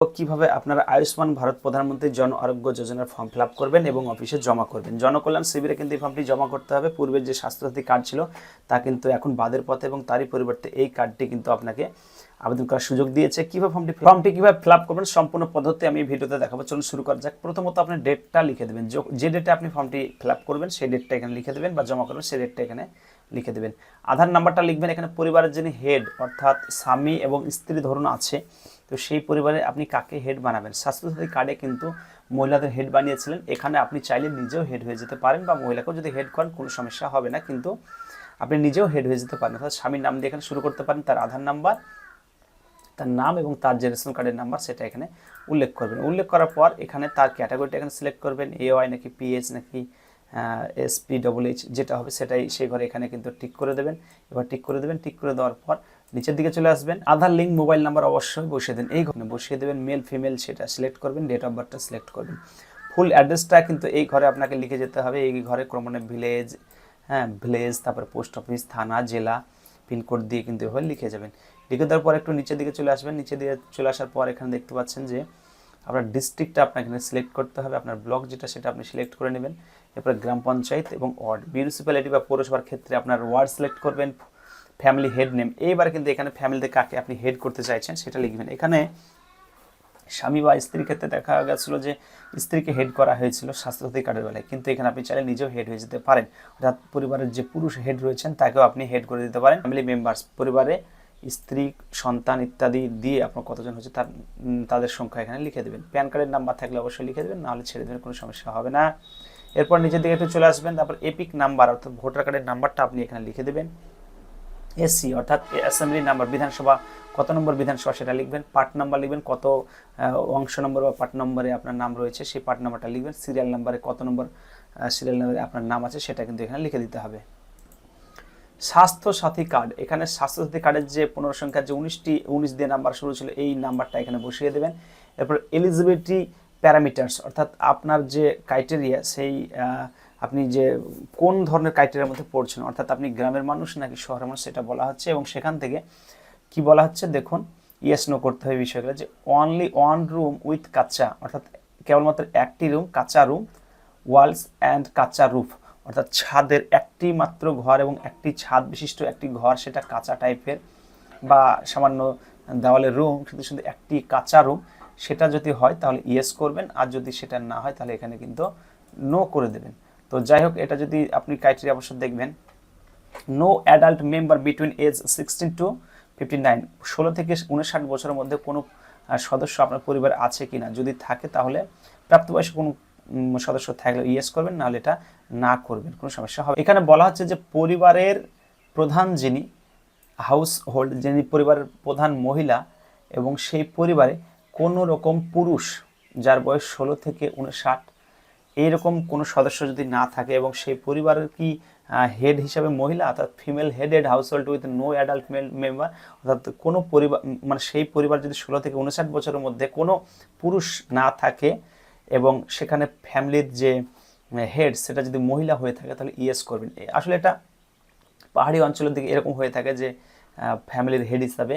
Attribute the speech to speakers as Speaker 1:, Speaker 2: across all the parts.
Speaker 1: কিভাবে আপনারা আয়ুষ্মান ভারত প্রধানমন্ত্রী জন আরোগ্য যোজনার ফর্ম ফিল আপ করবেন এবং অফিসে জমা করবেন। জনকল্যাণ শিবিরে কিন্তু এই ফর্মটি জমা করতে হবে। পূর্বের যে স্বাস্থ্যসাথী কার্ড ছিল তা কিন্তু এখন বাদের পথে এবং তারই পরিবর্তে এই কার্ডটি কিন্তু আপনাকে আবেদন করার সুযোগ দিয়েছে। কীভাবে ফর্মটি কীভাবে ফিল আপ করবেন সম্পূর্ণ পদ্ধতি আমি ভিডিওতে দেখাবো। চলুন শুরু করা যাক। প্রথমত আপনি ডেটটা লিখে দেবেন, যে ডেটে আপনি ফর্মটি ফিল আপ করবেন সেই ডেটটা এখানে লিখে দেবেন বা জমা করবেন সেই ডেটটা এখানে লিখে দেবেন। আধার নাম্বারটা লিখবেন। এখানে পরিবারের যিনি হেড অর্থাৎ স্বামী এবং স্ত্রী ধরুন আছে, তো সেই পরিবারে আপনি কাকে হেড বানাবেন। স্বাস্থ্যসাথী কার্ডে কিন্তু মহিলাদের হেড বানিয়েছিলেন, এখানে আপনি চাইলে নিজেও হেড হয়ে যেতে পারেন বা মহিলাকেও যদি হেড করেন কোনো সমস্যা হবে না, কিন্তু আপনি নিজেও হেড হয়ে যেতে পারেন। অর্থাৎ স্বামীর নাম দিয়ে এখানে শুরু করতে পারেন, তার আধার নাম্বার, তার নাম এবং তার যে রেশন কার্ডের নাম্বার সেটা এখানে উল্লেখ করবেন। উল্লেখ করার পর এখানে তার ক্যাটাগরিটা এখানে সিলেক্ট করবেন, এওয়াই নাকি পিএইচ নাকি SPHH যেটা হবে সেটাই সেই ঘরে এখানে কিন্তু টিক করে দেবেন। এবার টিক করে দেবেন। টিক করে দেওয়ার পর নিচের দিকে চলে আসবেন। আধার লিঙ্ক মোবাইল নাম্বার অবশ্যই বসিয়ে দেন, এই ঘরে বসিয়ে দেবেন। মেল ফিমেল সেটা সিলেক্ট করবেন, ডেট অফ বার্থটা সিলেক্ট করবেন। ফুল অ্যাড্রেসটা কিন্তু এই ঘরে আপনাকে লিখে যেতে হবে। এই ঘরে ক্রমে ভিলেজ, ভিলেজ, তারপরে পোস্ট অফিস, থানা, জেলা, পিনকোড দিয়ে কিন্তু এভাবে লিখে যাবেন। লিখে দেওয়ার পর একটু নিচের দিকে চলে আসবেন। নিচে দিকে চলে আসার পর এখানে দেখতে পাচ্ছেন যে আপনার ডিস্ট্রিক্টটা আপনাকে এখানে সিলেক্ট করতে হবে। আপনার ব্লক যেটা সেটা আপনি সিলেক্ট করে নেবেন। এরপরে গ্রাম পঞ্চায়েত এবং ওয়ার্ড, মিউনিসিপ্যালিটি বা পৌরসভার ক্ষেত্রে আপনার ওয়ার্ড সিলেক্ট করবেন। ফ্যামিলি হেড নেম, এইবার কিন্তু এখানে ফ্যামিলিতে কাকে আপনি হেড করতে চাইছেন সেটা লিখবেন। এখানে স্বামী বা স্ত্রীর ক্ষেত্রে দেখা গেছিলো যে স্ত্রীকে হেড করা হয়েছিল স্বাস্থ্যসাথী কার্ডের বেলায়, কিন্তু এখানে আপনি চাইলে নিজেও হেড হয়ে যেতে পারেন। অর্থাৎ পরিবারের যে পুরুষ হেড রয়েছেন তাকেও আপনি হেড করে দিতে পারেন। ফ্যামিলি মেম্বার্স, পরিবারে স্ত্রী, সন্তান ইত্যাদি দিয়ে আপনার কতজন হচ্ছে তাদের সংখ্যা এখানে লিখে দেবেন। প্যান কার্ডের নাম্বার থাকলে অবশ্যই লিখে দেবেন, নাহলে ছেড়ে দেবেন, কোনো সমস্যা হবে না। এরপর নিচের দিকে একটু চলে আসবেন। তারপর এপিক নাম্বার অর্থাৎ ভোটার কার্ডের নাম্বারটা আপনি এখানে লিখে দেবেন। এসি অর্থাৎ অ্যাসেম্বলি নাম্বার, বিধানসভা কত নম্বর বিধানসভা সেটা লিখবেন। পার্ট নাম্বার লিখবেন, কত অংশ নম্বর বা পার্ট নম্বরে আপনার নাম রয়েছে সেই পার্ট নাম্বারটা লিখবেন। সিরিয়াল নাম্বারে কত নম্বর সিরিয়াল নাম্বারে আপনার নাম আছে সেটা কিন্তু এখানে লিখে দিতে হবে। স্বাস্থ্যসাথী কার্ড, এখানে স্বাস্থ্যসাথী কার্ডের যে 15 সংখ্যার যে 19 দিয়ে নাম্বার শুরু ছিল এই নাম্বারটা এখানে বসিয়ে দেবেন। এরপর এলিজিবিলিটি প্যারামিটার্স অর্থাৎ আপনার যে ক্রাইটেরিয়া সেই আপনি যে কোন ধরনের ক্রাইটেরিয়ার মধ্যে পড়ছেন, অর্থাৎ আপনি গ্রামের মানুষ নাকি শহরের মানুষ সেটা বলা হচ্ছে। এবং সেখান থেকে কি বলা হচ্ছে দেখুন, ইয়েস নো করতে হবে বিষয়গুলো, যে অনলি ওয়ান রুম উইথ কাঁচা অর্থাৎ কেবলমাত্র একটি রুম, কাঁচা রুম, ওয়ালস অ্যান্ড কাঁচা রুফ অর্থাৎ ছাদের একটি মাত্র ঘর এবং একটি ছাদ বিশিষ্ট একটি ঘর, সেটা কাঁচা টাইপের বা সামান্য দেওয়ালের রুম, শুধু শুধু একটি কাঁচা রুম, সেটা যদি হয় তাহলে ইয়েস করবেন। আর যদি সেটা না হয় তাহলে এখানে কিন্তু নো করে দেবেন। তো যাই হোক, এটা যদি আপনি ক্রাইটেরিয়া অবশ্য দেখবেন, no adult member between age 16 to 59, 16 থেকে 59 বছরের মধ্যে কোনো সদস্য আপনার পরিবার আছে কিনা, যদি থাকে তাহলে প্রাপ্তবয়স্ক কোনো সদস্য থাকলে ইয়েস করবেন, নাহলে এটা না করবেন, কোনো সমস্যা হবে। এখানে বলা হচ্ছে যে পরিবারের প্রধান যিনি, হাউস হোল্ড যিনি পরিবারের প্রধান মহিলা এবং সেই পরিবারে কোনো রকম পুরুষ যার বয়স 16 থেকে 59 এইরকম কোনো সদস্য যদি না থাকে এবং সেই পরিবারের কি হেড হিসাবে মহিলা অর্থাৎ female headed household with no adult male member, অর্থাৎ কোনো পরিবার মানে সেই পরিবার যদি 16 থেকে 59 বছরের মধ্যে কোনো পুরুষ না থাকে এবং সেখানে ফ্যামিলির যে হেড সেটা যদি মহিলা হয়ে থাকে তাহলে ইয়েস করবেন। আসলে এটা পাহাড়ি অঞ্চলের দিকে এরকম হয়ে থাকে যে ফ্যামিলির হেড হিসাবে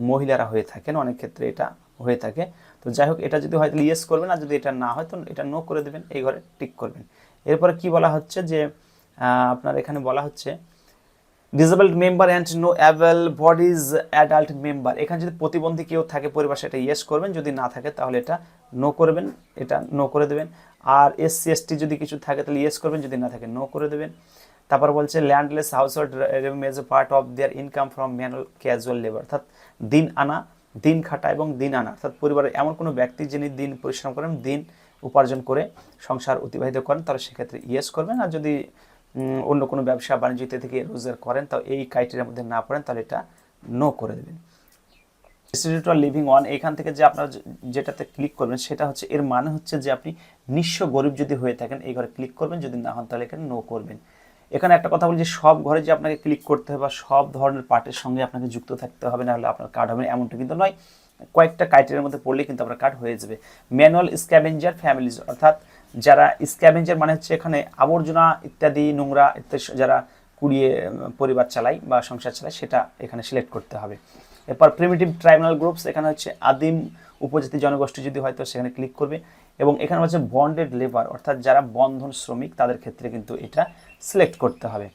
Speaker 1: মহিলারা হয়ে থাকেন, অনেক ক্ষেত্রে এটা হয়ে থাকে। তো যাই হোক, এটা যদি হয় তাহলে ইয়েস করবেন, আর যদি এটা না হয় তো এটা নো করে দেবেন, এই ঘরে টিক করবেন। এরপরে কি বলা হচ্ছে যে আপনার এখানে বলা হচ্ছে disabled member and no able bodied adult member, এখানে যদি প্রতিবন্ধী কেউ থাকে পরিবার সেটা ইয়েস করবেন, যদি না থাকে তাহলে এটা নো করবেন, এটা নো করে দেবেন। আর SC ST যদি কিছু থাকে তাহলে ইয়েস করবেন, যদি না থাকে নো করে দেবেন। তারপর বলছে landless house hold maize A part of their income from manual casual labour, অর্থাৎ দিন আনা, দিন খাটা এবং দিন আনা, অর্থাৎ পরিবারের এমন কোনো ব্যক্তি যিনি দিন পরিশ্রম করেন, দিন উপার্জন করে সংসার অতিবাহিত করেন, তাহলে সেক্ষেত্রে ইয়েস করবেন। আর যদি অন্য কোনো ব্যবসা বাণিজ্য থেকে রোজগার করেন তাও এই ক্রাইটেরিয়ার মধ্যে না পড়েন তাহলে এটা নো করে দেবেন। রেসিডেন্ট লিভিং ওয়ান, এখান থেকে যে আপনারা যেটাতে ক্লিক করবেন সেটা হচ্ছে, এর মানে হচ্ছে যে আপনি নিঃস্ব গরিব যদি হয়ে থাকেন এই ঘরে ক্লিক করবেন, যদি না হন তাহলে এখানে নো করবেন। এখানে একটা কথা বলি যে সব ঘরে যে আপনাকে ক্লিক করতে হবে বা সব ধরনের পার্টের সঙ্গে আপনাকে যুক্ত থাকতে হবে, না হলে আপনার কার্ড হবে এমনটা কিন্তু নয়, কয়েকটা ক্রাইটেরিয়ার মধ্যে পড়লেই কিন্তু আপনার কার্ড হয়ে যাবে। ম্যানুয়াল স্ক্যাভেঞ্জার ফ্যামিলিজ, অর্থাৎ যারা স্ক্যাভেঞ্জার মানে হচ্ছে এখানে আবর্জনা ইত্যাদি নোংরা ইত্যাদি যারা কুড়িয়ে পরিবার চালায় বা সংসার চালায় সেটা এখানে সিলেক্ট করতে হবে। এরপর প্রিমিটিভ ট্রাইবাল গ্রুপস, এখানে হচ্ছে আদিম উপজাতি জনগোষ্ঠী যদি হয় তো সেখানে ক্লিক করবে এবং এখানে হচ্ছে বন্ডেড লেবার অর্থাৎ যারা বন্ধন শ্রমিক তাদের ক্ষেত্রে কিন্তু এটা সিলেক্ট করতে হবে।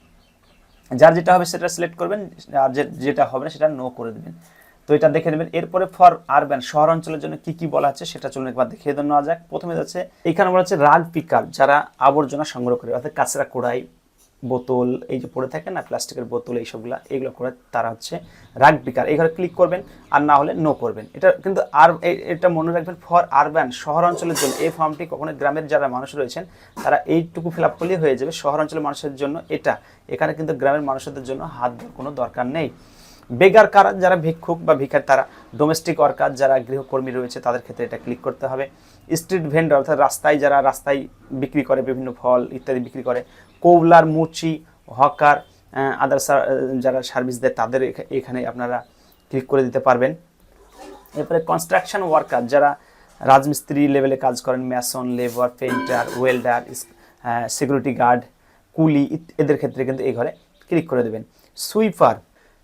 Speaker 1: যার যেটা হবে সেটা সিলেক্ট করবেন, আর যেটা হবে না সেটা নো করে দেবেন। তো এটা দেখে নেবেন। এরপরে ফর আরবান শহর অঞ্চলের জন্য কি কি বলা আছে সেটা চলুন একবার দেখিয়ে নেওয়া যাক। প্রথমে যাচ্ছে এখানে বলা হচ্ছে রাগ পিকার, যারা আবর্জনা সংগ্রহ করে অর্থাৎ কাঁচরা কুড়াই, বোতল এই যে পড়ে থাকে না প্লাস্টিকের বোতল এইসবগুলা এগুলো করে তারা হচ্ছে রাগ পিকার। এই ঘরে ক্লিক করবেন আর না হলে নো করবেন। এটা কিন্তু আর এটা মনে রাখবেন ফর আরবান শহর অঞ্চলের জন্য। এই ফর্মটি কখনো গ্রামের যারা মানুষ রয়েছেন তারা এইটুকু ফিল আপ করলেই হয়ে যাবে। শহর অঞ্চলের মানুষের জন্য এটা, এখানে কিন্তু গ্রামের মানুষদের জন্য হাত দেওয়ার কোনো দরকার নেই। বেগার কারা, যারা ভিক্ষুক বা ভিখারি তারা, ডোমেস্টিক ওয়ার্কার যারা গৃহকর্মী রয়েছে তাদের ক্ষেত্রে এটা ক্লিক করতে হবে। স্ট্রিট ভেন্ডর অর্থাৎ রাস্তায় যারা রাস্তায় বিক্রি করে বিভিন্ন ফল ইত্যাদি বিক্রি করে, কৌলার, মুচি, হকার, আদার্স যারা সার্ভিস দেয় তাদের এখানে আপনারা ক্লিক করে দিতে পারবেন। এরপরে কনস্ট্রাকশন ওয়ার্কার যারা রাজমিস্ত্রি লেভেলে কাজ করেন, mason, labour, painter, welder, security guard, কুলি এদের ক্ষেত্রে কিন্তু এই ঘরে ক্লিক করে দেবেন।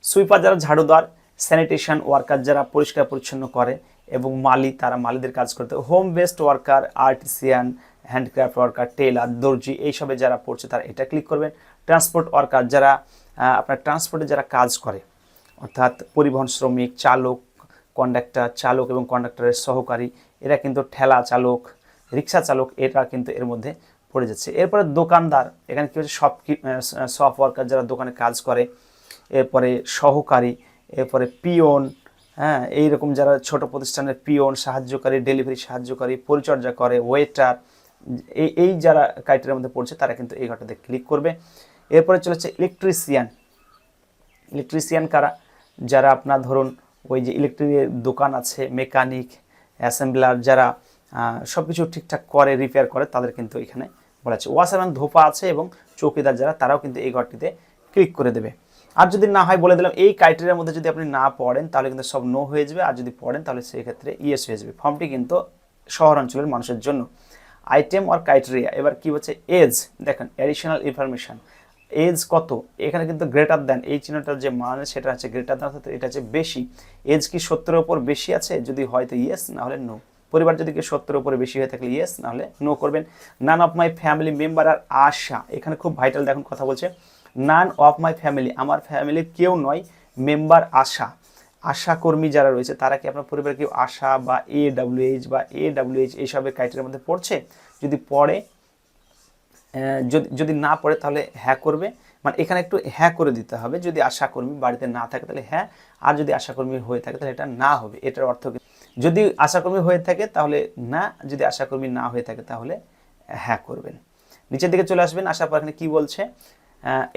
Speaker 1: সুইপার যারা ঝাড়ুদার, স্যানিটেশন ওয়ার্কার যারা পরিষ্কার পরিচ্ছন্ন করে এবং মালি তারা মালিদের কাজ করতে। Home based worker, artisan, handcraft worker, tailor, দর্জি এইসবে যারা পড়ছে তারা এটা ক্লিক করবেন। ট্রান্সপোর্ট ওয়ার্কার যারা আপনার ট্রান্সপোর্টে যারা কাজ করে অর্থাৎ পরিবহন শ্রমিক, চালক, কন্ডাক্টর, চালক এবং কন্ডাক্টরের সহকারী, এরা কিন্তু ঠেলা চালক, রিক্সা চালক এরা কিন্তু এর মধ্যে পড়ে যাচ্ছে। এরপরে দোকানদার, এখানে কি হচ্ছে শপ ওয়ার্কার যারা দোকানে কাজ করে, এরপরে সহকারী, এরপরে পিয়ন, হ্যাঁ এইরকম যারা ছোট প্রতিষ্ঠানের পিয়ন, সাহায্যকারী, ডেলিভারি সাহায্যকারী, পরিচর্যা করে, ওয়েটার, এই যারা ক্রাইটেরিয়ার মধ্যে পড়ছে তারা কিন্তু এই ঘরটাতে ক্লিক করবে। এরপরে চলেছে ইলেকট্রিশিয়ান কারা, যারা আপনার ধরুন ওই যে ইলেকট্রিকের দোকান আছে, মেকানিক, অ্যাসেম্বলার যারা সব কিছু ঠিকঠাক করে, রিপেয়ার করে তাদের কিন্তু এখানে বলা আছে। ওয়াশারম্যান, ধোপা আছে এবং চৌকিদার যারা তারাও কিন্তু এই ঘরটিতে ক্লিক করে দেবে। আর যদি না হয় বলে দিলাম এই ক্রাইটেরিয়ার মধ্যে যদি আপনি না পড়েন তাহলে কিন্তু সব নো হয়ে যাবে, আর যদি পড়েন তাহলে সেই ক্ষেত্রে ইয়েস হয়ে যাবে। ফর্মটি কিন্তু শহর অঞ্চলের মানুষের জন্য। আইটেম অর ক্রাইটেরিয়া, এবার কি হচ্ছে এজ, দেখেন অ্যাডিশনাল ইনফরমেশন, এজ কত, এখানে কিন্তু গ্রেটার দ্যান এই চিহ্নটার যে মানে সেটা হচ্ছে গ্রেটার দ্যান অর্থাৎ এটা হচ্ছে বেশি। এজ কি 70-এর উপর বেশি আছে, যদি হয় তো ইয়েস, না হলে নো। পরিবার যদি কি 70-এর উপরে বেশি হয়ে থাকলে ইয়েস, না হলে নো করবেন। None of my family member আর আশা, এখানে খুব ভাইটাল দেখুন কথা বলছে নান অফ মাই ফ্যামিলি, আমার ফ্যামিলির কেউ নয়, মেম্বার আশা কর্মী যারা রয়েছে তারা কি আপনার পরিবারের কেউ আশা বা AWH এইসবের ক্রাইটেরিয়ার মধ্যে পড়ছে, যদি পড়ে যদি না পড়ে তাহলে হ্যাঁ করবে, মানে এখানে একটু হ্যাঁ করে দিতে হবে। যদি আশাকর্মী বাড়িতে না থাকে তাহলে হ্যাঁ, আর যদি আশাকর্মী হয়ে থাকে তাহলে এটা না হবে। এটার অর্থ যদি আশাকর্মী হয়ে থাকে তাহলে না, যদি আশাকর্মী না হয়ে থাকে তাহলে হ্যাঁ করবেন। নিচের দিকে চলে আসবেন, আসার পর এখানে কি বলছে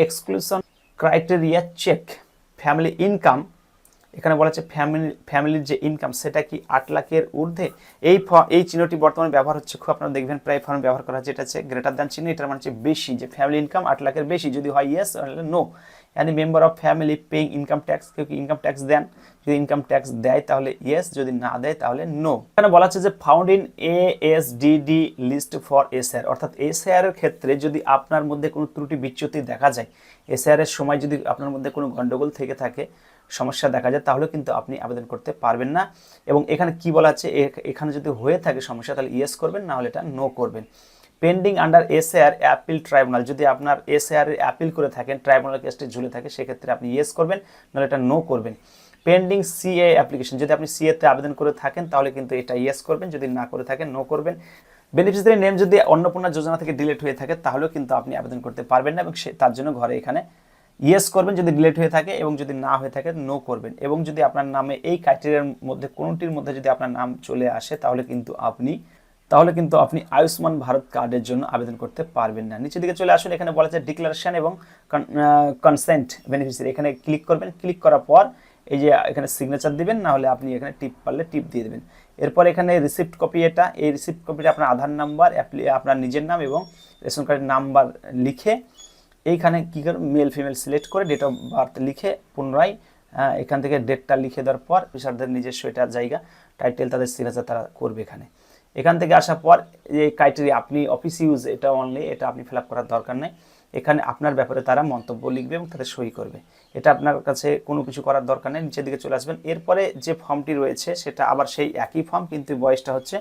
Speaker 1: exclusion criteria check, family income, এখানে বলা হচ্ছে ফ্যামিলির যে ইনকাম সেটা কি 8 লাখের ঊর্ধ্বে। এই চিহ্নটি বর্তমানে ব্যবহার হচ্ছে, খুব আপনারা দেখবেন প্রায় ফর্ম ব্যবহার করা হচ্ছে, এটা হচ্ছে গ্রেটার দ্যান চিহ্ন, এটার মানে হচ্ছে বেশি, যে ফ্যামিলি ইনকাম 8 লাখের বেশি, যদি হয় ইয়েস তাহলে নো। यानी member of family paying income tax, কেউ কি ইনকাম ট্যাক্স দেন, যদি ইনকাম ট্যাক্স দেয় তাহলে ইয়েস, যদি না দেয় তাহলে নো। এখানে বলা হচ্ছে যে found in ASDD list for SR, অর্থাৎ এসআর এর ক্ষেত্রে যদি আপনার মধ্যে কোনো ত্রুটি বিচ্যুতি দেখা যায়, এসআর এর সময় যদি আপনার মধ্যে কোনো গন্ডগোল থেকে থাকে, সমস্যা দেখা যায়, তাহলে কিন্তু আপনি আবেদন করতে পারবেন না। এবং এখানে কি বলা আছে, এখানে যদি হয়ে থাকে সমস্যা তাহলে ইয়েস করবেন, না হলে এটা নো করবেন। Pending under SR appeal tribunal, যদি আপনার এসআর এর অ্যাপিল করে থাকেন, ট্রাইব্যুনাল কেসটি ঝুলে থাকে, সেক্ষেত্রে আপনি ইয়েস করবেন, নাহলে এটা নো করবেন। পেন্ডিং সিএ অ্যাপ্লিকেশন, যদি আপনি সিএতে আবেদন করে থাকেন তাহলে কিন্তু এটা ইয়েস করবেন, যদি না করে থাকেন নো করবেন। বেনিফিশিয়ারি নেম যদি অন্নপূর্ণা যোজনা থেকে ডিলিট হয়ে থাকে তাহলেও কিন্তু আপনি আবেদন করতে পারবেন না, এবং তার জন্য ঘরে এখানে ইয়েস করবেন যদি ডিলিট হয়ে থাকে, এবং যদি না হয়ে থাকে নো করবেন। এবং যদি আপনার নামে এই ক্রাইটেরিয়ার মধ্যে কোনোটির মধ্যে যদি আপনার নাম চলে আসে তাহলে কিন্তু আপনি আয়ুষ্মান ভারত কার্ডের জন্য আবেদন করতে পারবেন না। নিচের দিকে চলে আসুন, এখানে বলা আছে ডিক্লারেশন এবং কনসেন্ট বেনিফিশিয়ারি, এখানে ক্লিক করবেন। ক্লিক করার পর এই যে এখানে সিগনেচার দিবেন, না হলে আপনি এখানে টিপ পারলে টিপ দিয়ে দেবেন। এরপর এখানে রিসিপ্ট কপি, এই রিসিপ্ট কপিটা আপনার আধার নাম্বার, আপনার নিজের নাম এবং রেশন কার্ডের নাম্বার লিখে এইখানে কী করবেন, মেল ফিমেল সিলেক্ট করে ডেট অফ বার্থ লিখে পুনরায় এখান থেকে ডেটটা লিখে দেওয়ার পর অফিসারদের নিজস্ব এটা জায়গা, টাইটেল তাদের সিগনেচার তারা করবে এখান থেকে আসার পর এই ক্রাইটেরিয়া আপনি অফিস ইউজ, এটা অনলি, এটা আপনি ফিল আপ করার দরকার নেই। এখানে আপনার ব্যাপারে তারা মন্তব্য লিখবে এবং তাদের সই করবে। এটা আপনার কাছে কোনো কিছু করার দরকার নেই, নিচের দিকে চলে আসবেন। এরপরে যে ফর্মটি রয়েছে সেটা আবার সেই একই ফর্ম, কিন্তু বয়সটা হচ্ছে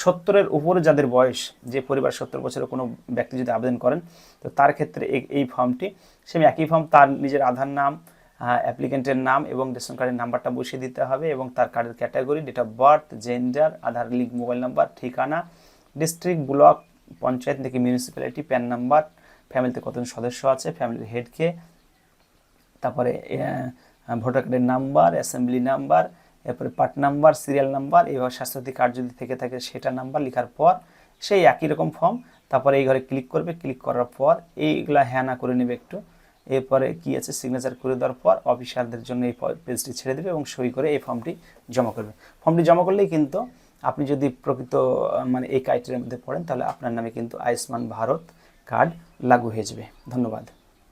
Speaker 1: 70-এর উপরে যাদের বয়স, যে পরিবার 70 বছরের কোনো ব্যক্তি যদি আবেদন করেন তো তার ক্ষেত্রে এই ফর্মটি সেম একই ফর্ম, তার নিজের আধার নাম, অ্যাপ্লিকেন্টের নাম এবং রেশন কার্ডের নাম্বারটা বসিয়ে দিতে হবে এবং তার কার্ডের category, date of birth, gender, Aadhaar link mobile number, ঠিকানা, ডিস্ট্রিক্ট, ব্লক, পঞ্চায়েত থেকে মিউনিসিপ্যালিটি, প্যান নাম্বার, ফ্যামিলিতে কতজন সদস্য আছে, ফ্যামিলির হেডকে, তারপরে ভোটার কার্ডের নাম্বার, অ্যাসেম্বলি নাম্বার, এরপরে পার্ট নাম্বার, সিরিয়াল নাম্বার, এইভাবে স্বাস্থ্যসাথী কার্ড যদি থেকে থাকে সেটা নাম্বার লেখার পর সেই একই রকম ফর্ম, তারপরে এই ঘরে ক্লিক করবে। ক্লিক করার পর এইগুলা হ্যাঁ না করে নেবে একটু, এরপরে কি আছে সিগনেচার করে দেওয়ার পর অফিসারদের জন্য এই পেজটি ছেড়ে দেবে এবং সই করে এই ফর্মটি জমা করবে। ফর্মটি জমা করলেই কিন্তু আপনি যদি প্রকৃত মানে এই ক্রাইটেরিয়ার মধ্যে পড়েন তাহলে আপনার নামে কিন্তু আয়ুষ্মান ভারত কার্ড লাগু হয়ে যাবে। ধন্যবাদ।